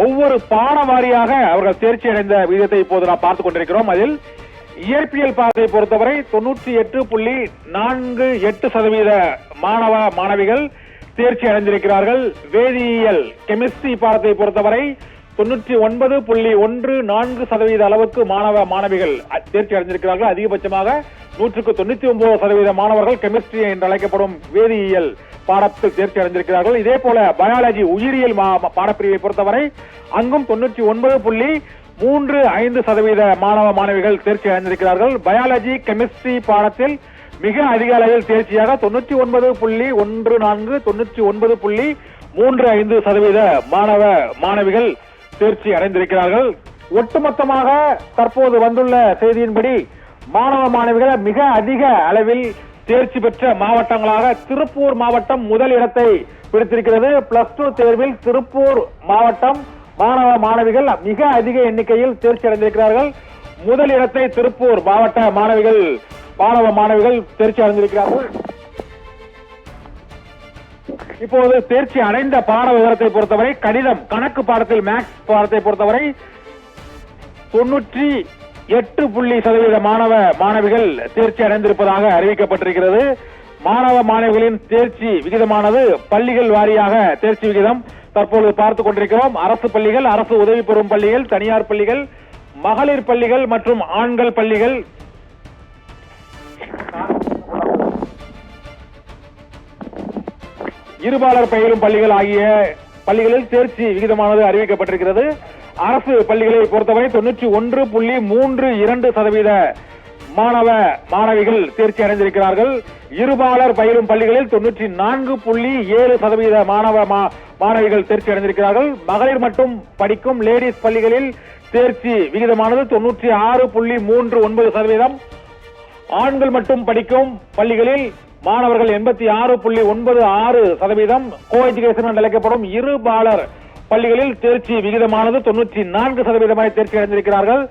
ஒவ்வொரு பாட வாரியாக அவர்கள் தேர்ச்சி அடைந்த விகிதத்தை இப்போது நாம் பார்த்துக் கொண்டிருக்கிறோம். அதில் இயற்பியல் பாடத்தை பொறுத்தவரை 98.48% மாணவ மாணவிகள் தேர்ச்சி அடைந்திருக்கிறார்கள். வேதியியல் கெமிஸ்ட்ரி பாடத்தை பொறுத்தவரை 99.14% அளவுக்கு மாணவ மாணவிகள் தேர்ச்சி அடைந்திருக்கிறார்கள். அதிகபட்சமாக 199% மாணவர்கள் கெமிஸ்ட்ரி என்று அழைக்கப்படும் வேதியியல் பாடத்தில் தேர்ச்சி அடைந்திருக்கிறார்கள். இதே போல பயாலஜி உயிரியல் பாடப்பிரிவை பொறுத்தவரை அங்கும் 99.35% மாணவ மாணவிகள் தேர்ச்சி அடைந்திருக்கிறார்கள். பயாலஜி கெமிஸ்ட்ரி பாடத்தில் மிக அதிக அளவில் தேர்ச்சியாக 99.14 99.35% மாணவ மாணவிகள் தேர்ச்சி அடைந்திருக்கிறார்கள். ஒட்டுமொத்தமாக தற்போது வந்துள்ள செய்தியின்படி மாணவ மாணவிகள் மிக அதிக அளவில் தேர்ச்சி பெற்ற மாவட்டங்களாக திருப்பூர் மாவட்டம் முதல் இடத்தை பிடித்திருக்கிறது. பிளஸ் 2 தேர்வில் திருப்பூர் மாவட்டம் மாணவ மாணவிகள் மிக அதிக எண்ணிக்கையில் தேர்ச்சி அடைந்திருக்கிறார்கள். முதல் இடத்தை திருப்பூர் மாவட்ட மாணவ மாணவிகள் தேர்ச்சி அடைந்திருக்கிறார்கள். இப்போது தேர்ச்சி அடைந்த பாட விவரத்தை பொறுத்தவரை கணிதம் கணக்கு பாடத்தில் மேக்ஸ் பாடத்தை பொறுத்தவரை 98% மாணவ மாணவிகள் தேர்ச்சி அடைந்திருப்பதாக அறிவிக்கப்பட்டிருக்கிறது. மாணவ மாணவிகளின் தேர்ச்சி விகிதமானது பள்ளிகள் வாரியாக தேர்ச்சி விகிதம் தற்போது பார்த்துக் கொண்டிருக்கிறோம். அரசு பள்ளிகள், அரசு உதவி பெறும் பள்ளிகள், தனியார் பள்ளிகள், மகளிர் பள்ளிகள் மற்றும் ஆண்கள் பள்ளிகள், இருபாலர் பயிலும் பள்ளிகள் ஆகிய பள்ளிகளில் தேர்ச்சி விகிதமானது அறிவிக்கப்பட்டிருக்கிறது. அரசு பள்ளிகளை பொறுத்தவரை 91.32% மாணவ மாணவிகள் தேர்ச்சி அடைந்திருக்கிறார்கள். இருபாலர் பயிலும் பள்ளிகளில் 94.7% மாணவ மாணவிகள் தேர்ச்சி அடைந்திருக்கிறார்கள். மகளிர் மட்டும் படிக்கும் லேடிஸ் பள்ளிகளில் தேர்ச்சி விகிதமானது 96.39%. ஆண்கள் மட்டும் படிக்கும் பள்ளிகளில் மாணவர்கள் 86.96%. கோ எஜுகேஷன் என்று அழைக்கப்படும் இருபாலர் பள்ளிகளில் தேர்ச்சி விகிதமானது 94% தேர்ச்சி அடைந்திருக்கிறார்கள்.